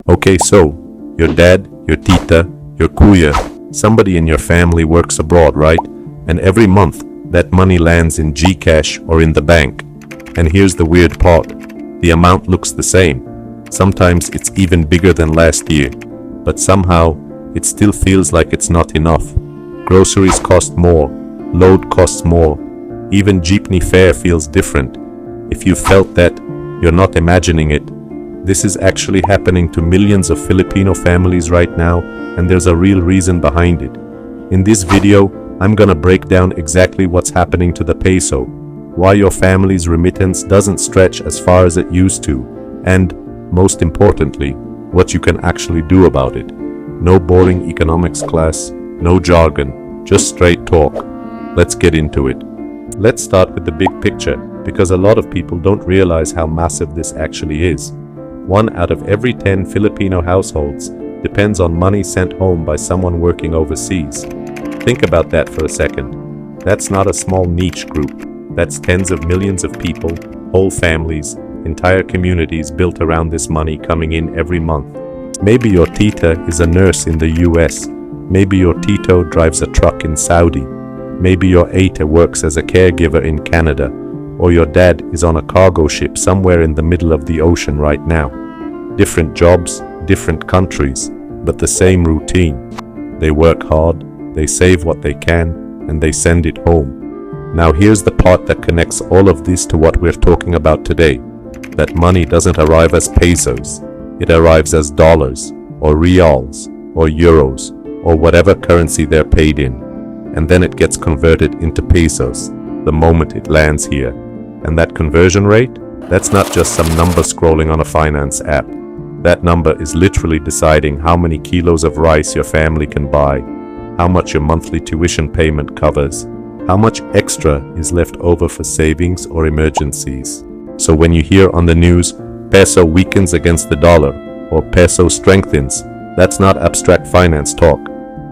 Okay, so your dad, your tita, your kuya, somebody in your family works abroad, right? And every month, that money lands in Gcash or in the bank. And here's the weird part. The amount looks the same. Sometimes it's even bigger than last year. But somehow, it still feels like it's not enough. Groceries cost more, load costs more, even jeepney fare feels different. If you felt that, you're not imagining it. This is actually happening to millions of Filipino families right now, and there's a real reason behind it. In this video, I'm gonna break down exactly what's happening to the peso, why your family's remittance doesn't stretch as far as it used to, and, most importantly, what you can actually do about it. No boring economics class, no jargon, just straight talk. Let's get into it. Let's start with the big picture, because a lot of people don't realize how massive this actually is. 1 out of every 10 Filipino households depends on money sent home by someone working overseas. Think about that for a second. That's not a small niche group. That's tens of millions of people, whole families, entire communities built around this money coming in every month. Maybe your tita is a nurse in the US. Maybe your tito drives a truck in Saudi. Maybe your ata works as a caregiver in Canada. Or your dad is on a cargo ship somewhere in the middle of the ocean right now. Different jobs, different countries, but the same routine. They work hard, they save what they can, and they send it home. Now here's the part that connects all of this to what we're talking about today. That money doesn't arrive as pesos. It arrives as dollars, or reals, or euros, or whatever currency they're paid in. And then it gets converted into pesos the moment it lands here. And that conversion rate? That's not just some number scrolling on a finance app. That number is literally deciding how many kilos of rice your family can buy, how much your monthly tuition payment covers, how much extra is left over for savings or emergencies. So when you hear on the news, peso weakens against the dollar, or peso strengthens, that's not abstract finance talk.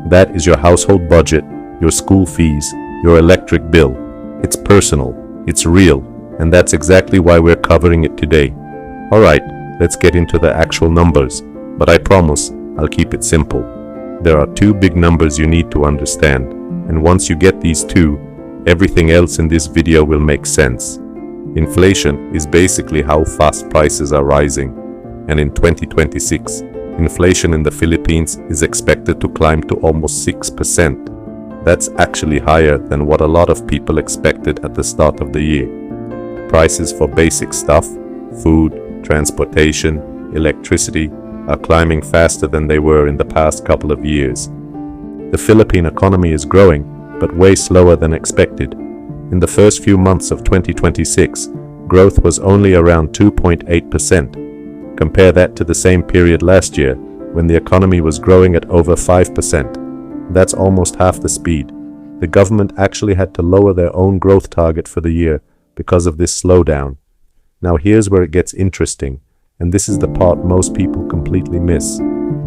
That is your household budget, your school fees, your electric bill. It's personal, it's real, and that's exactly why we're covering it today. Alright, let's get into the actual numbers, but I promise I'll keep it simple. There are 2 big numbers you need to understand, and once you get these 2, everything else in this video will make sense. Inflation is basically how fast prices are rising, and in 2026, inflation in the Philippines is expected to climb to almost 6%. That's actually higher than what a lot of people expected at the start of the year. Prices for basic stuff, food, transportation, electricity, are climbing faster than they were in the past couple of years. The Philippine economy is growing, but way slower than expected. In the first few months of 2026, growth was only around 2.8%. Compare that to the same period last year, when the economy was growing at over 5%. That's almost half the speed. The government actually had to lower their own growth target for the year because of this slowdown. Now here's where it gets interesting, and this is the part most people completely miss.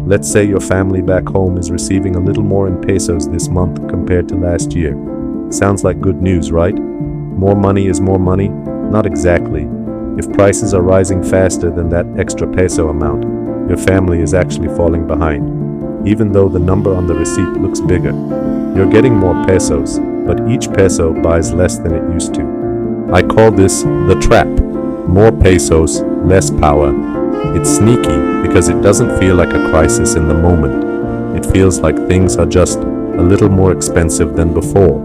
Let's say your family back home is receiving a little more in pesos this month compared to last year. Sounds like good news, right? More money is more money? Not exactly. If prices are rising faster than that extra peso amount, your family is actually falling behind. Even though the number on the receipt looks bigger. You're getting more pesos, but each peso buys less than it used to. I call this the trap. More pesos, less power. It's sneaky because it doesn't feel like a crisis in the moment. It feels like things are just a little more expensive than before,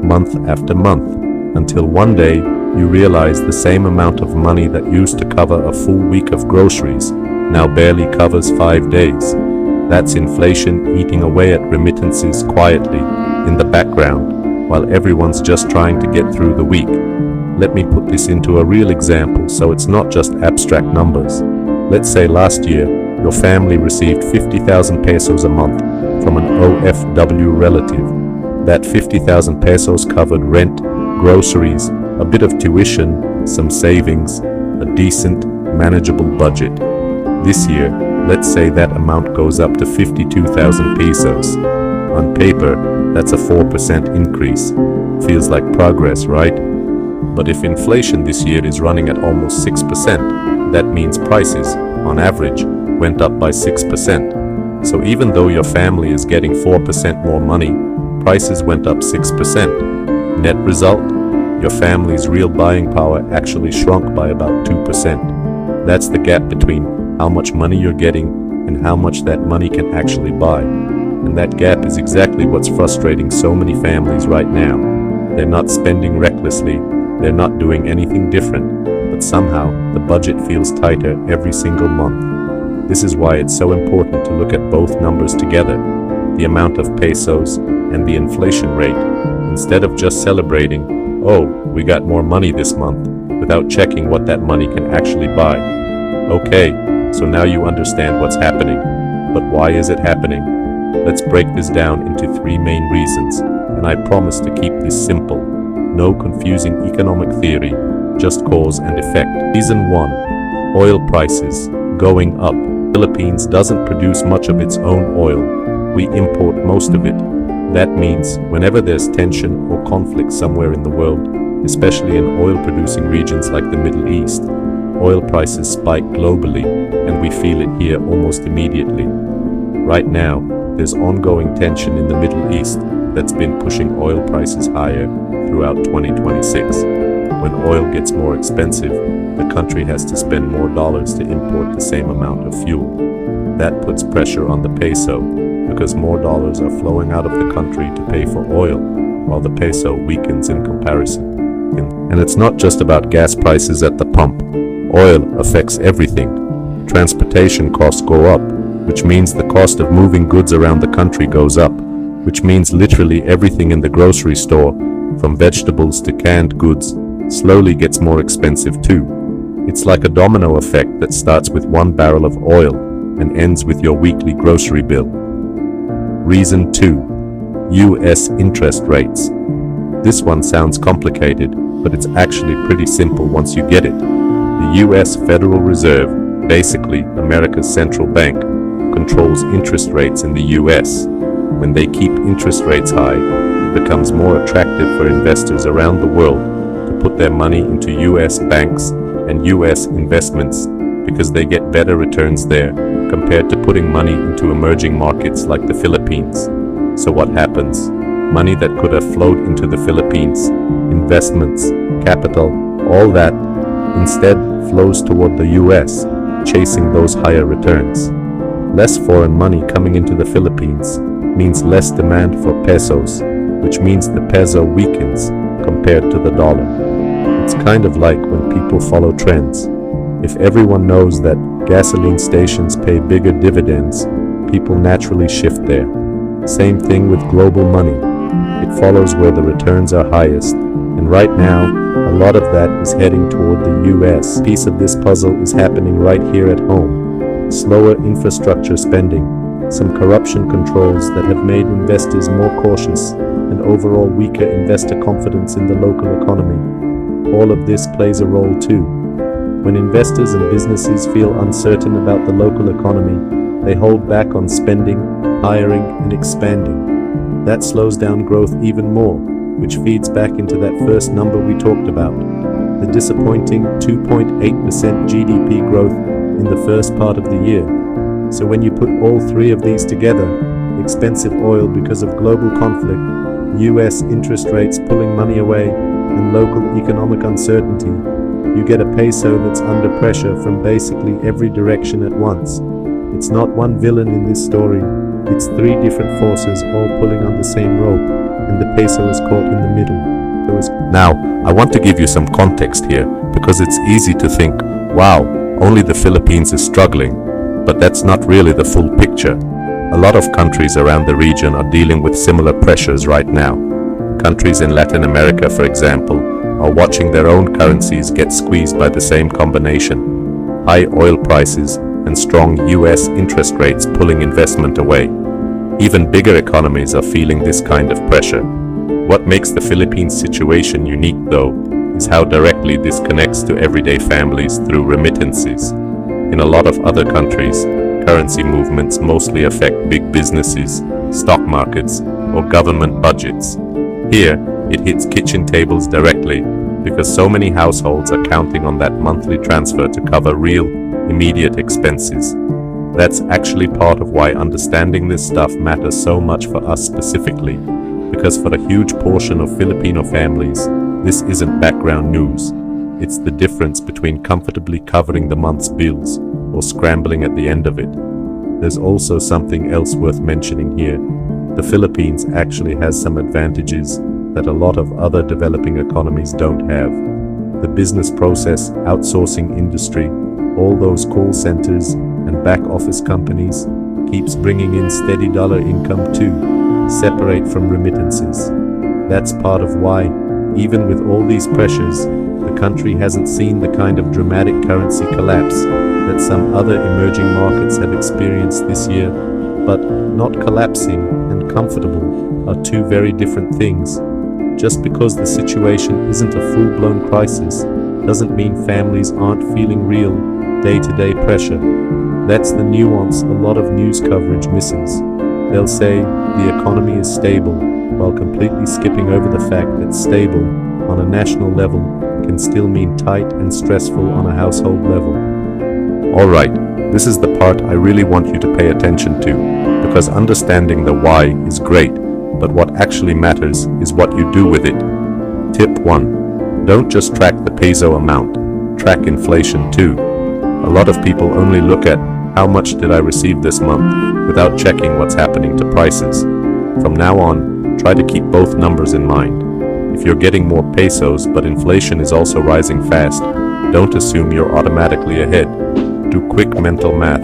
month after month, until one day you realize the same amount of money that used to cover a full week of groceries now barely covers 5 days. That's inflation eating away at remittances quietly in the background while everyone's just trying to get through the week. Let me put this into a real example so it's not just abstract numbers. Let's say last year your family received 50,000 pesos a month from an OFW relative. That 50,000 pesos covered rent, groceries, a bit of tuition, some savings, a decent, manageable budget. This year, let's say that amount goes up to 52,000 pesos. On paper, that's a 4% increase. Feels like progress, right? But if inflation this year is running at almost 6%, that means prices, on average, went up by 6%. So even though your family is getting 4% more money, prices went up 6%. Net result, your family's real buying power actually shrunk by about 2%. That's the gap between how much money you're getting and how much that money can actually buy. And that gap is exactly what's frustrating so many families right now. They're not spending recklessly, they're not doing anything different, but somehow the budget feels tighter every single month. This is why it's so important to look at both numbers together, the amount of pesos and the inflation rate, instead of just celebrating, oh, we got more money this month, without checking what that money can actually buy. Okay, so now you understand what's happening. But why is it happening? Let's break this down into 3 main reasons, and I promise to keep this simple. No confusing economic theory, just cause and effect. Reason 1. Oil prices going up. Philippines doesn't produce much of its own oil. We import most of it. That means whenever there's tension or conflict somewhere in the world, especially in oil-producing regions like the Middle East, oil prices spike globally, and we feel it here almost immediately. Right now, there's ongoing tension in the Middle East that's been pushing oil prices higher throughout 2026. When oil gets more expensive, the country has to spend more dollars to import the same amount of fuel. That puts pressure on the peso, because more dollars are flowing out of the country to pay for oil, while the peso weakens in comparison. And it's not just about gas prices at the pump. Oil affects everything. Transportation costs go up, which means the cost of moving goods around the country goes up, which means literally everything in the grocery store, from vegetables to canned goods, slowly gets more expensive too. It's like a domino effect that starts with 1 barrel of oil and ends with your weekly grocery bill. Reason 2. US interest rates. This one sounds complicated, but it's actually pretty simple once you get it. The US Federal Reserve, basically America's central bank, controls interest rates in the US. When they keep interest rates high, it becomes more attractive for investors around the world to put their money into US banks and US investments because they get better returns there compared to putting money into emerging markets like the Philippines. So what happens? Money that could have flowed into the Philippines, investments, capital, all that, instead flows toward the US, chasing those higher returns. Less foreign money coming into the Philippines means less demand for pesos, which means the peso weakens compared to the dollar. It's kind of like when people follow trends. If everyone knows that gasoline stations pay bigger dividends, people naturally shift there. Same thing with global money. It follows where the returns are highest, and right now, a lot of that is heading toward the US. A piece of this puzzle is happening right here at home. Slower infrastructure spending, some corruption controls that have made investors more cautious, and overall weaker investor confidence in the local economy. All of this plays a role too. When investors and businesses feel uncertain about the local economy, they hold back on spending, hiring, and expanding. That slows down growth even more, which feeds back into that first number we talked about, the disappointing 2.8% GDP growth in the first part of the year. So when you put all 3 of these together, expensive oil because of global conflict, US interest rates pulling money away, and local economic uncertainty, you get a peso that's under pressure from basically every direction at once. It's not one villain in this story, it's 3 different forces all pulling on the same rope, and the peso is caught in the middle. Now, I want to give you some context here, because it's easy to think, wow, only the Philippines is struggling, but that's not really the full picture. A lot of countries around the region are dealing with similar pressures right now. Countries in Latin America, for example, are watching their own currencies get squeezed by the same combination. High oil prices and strong US interest rates pulling investment away. Even bigger economies are feeling this kind of pressure. What makes the Philippines situation unique, though, is how directly this connects to everyday families through remittances. In a lot of other countries, currency movements mostly affect big businesses, stock markets, or government budgets. Here, it hits kitchen tables directly because so many households are counting on that monthly transfer to cover real, immediate expenses. That's actually part of why understanding this stuff matters so much for us specifically, because for a huge portion of Filipino families, this isn't background news. It's the difference between comfortably covering the month's bills or scrambling at the end of it. There's also something else worth mentioning here. The Philippines actually has some advantages that a lot of other developing economies don't have. The business process outsourcing industry, all those call centers and back office companies, keeps bringing in steady dollar income too, separate from remittances. That's part of why, even with all these pressures, the country hasn't seen the kind of dramatic currency collapse that some other emerging markets have experienced this year. But not collapsing and comfortable are two very different things. Just because the situation isn't a full-blown crisis doesn't mean families aren't feeling real, day-to-day pressure. That's the nuance a lot of news coverage misses. They'll say the economy is stable, while completely skipping over the fact that stable, on a national level, can still mean tight and stressful on a household level. Alright, this is the part I really want you to pay attention to, because understanding the why is great, but what actually matters is what you do with it. Tip 1. Don't just track the peso amount, track inflation too. A lot of people only look at how much did I receive this month without checking what's happening to prices. From now on, try to keep both numbers in mind. If you're getting more pesos but inflation is also rising fast, don't assume you're automatically ahead. Do quick mental math.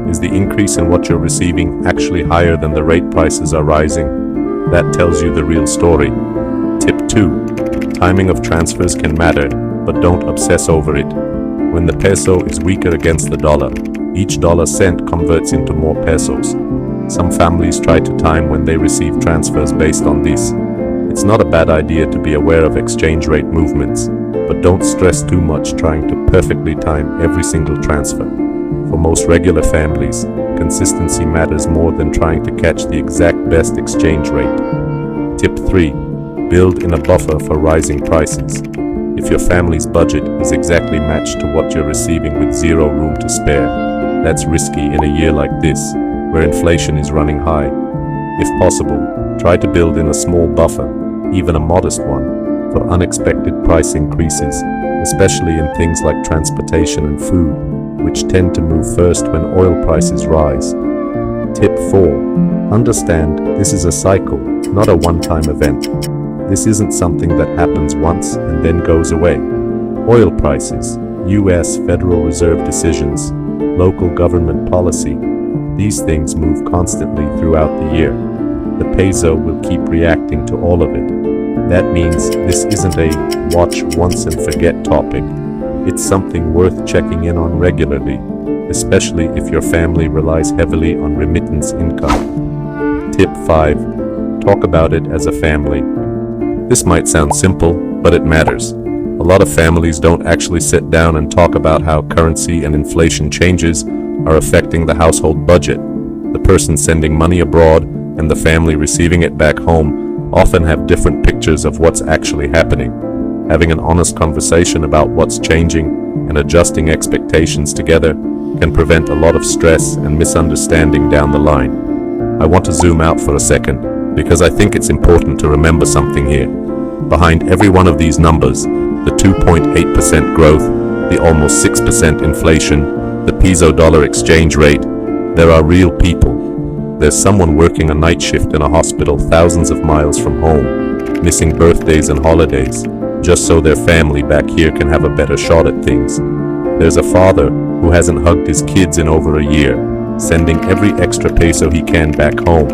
Is the increase in what you're receiving actually higher than the rate prices are rising? That tells you the real story. Tip 2. Timing of transfers can matter, but don't obsess over it. When the peso is weaker against the dollar, each dollar sent converts into more pesos. Some families try to time when they receive transfers based on this. It's not a bad idea to be aware of exchange rate movements, but don't stress too much trying to perfectly time every single transfer. For most regular families, consistency matters more than trying to catch the exact best exchange rate. Tip 3. Build in a buffer for rising prices. If your family's budget is exactly matched to what you're receiving with zero room to spare, that's risky in a year like this, where inflation is running high. If possible, try to build in a small buffer, even a modest one, for unexpected price increases, especially in things like transportation and food, which tend to move first when oil prices rise. Tip 4. Understand this is a cycle, not a one-time event. This isn't something that happens once and then goes away. Oil prices, US Federal Reserve decisions, local government policy, these things move constantly throughout the year. The peso will keep reacting to all of it. That means this isn't a watch once and forget topic. It's something worth checking in on regularly, especially if your family relies heavily on remittance income. Tip 5. Talk about it as a family. This might sound simple, but it matters. A lot of families don't actually sit down and talk about how currency and inflation changes are affecting the household budget. The person sending money abroad and the family receiving it back home often have different pictures of what's actually happening. Having an honest conversation about what's changing and adjusting expectations together can prevent a lot of stress and misunderstanding down the line. I want to zoom out for a second because I think it's important to remember something here. Behind every one of these numbers, the 2.8% growth, the almost 6% inflation, the peso-dollar exchange rate, there are real people. There's someone working a night shift in a hospital thousands of miles from home, missing birthdays and holidays, just so their family back here can have a better shot at things. There's a father who hasn't hugged his kids in over a year, sending every extra peso he can back home.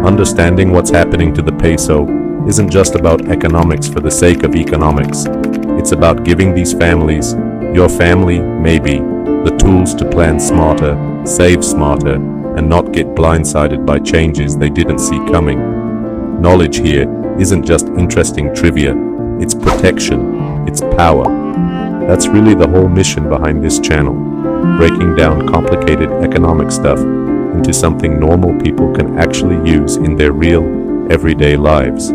Understanding what's happening to the peso isn't just about economics for the sake of economics. It's about giving these families, your family maybe, the tools to plan smarter, save smarter, and not get blindsided by changes they didn't see coming. Knowledge here isn't just interesting trivia, it's protection, it's power. That's really the whole mission behind this channel, breaking down complicated economic stuff into something normal people can actually use in their real, everyday lives.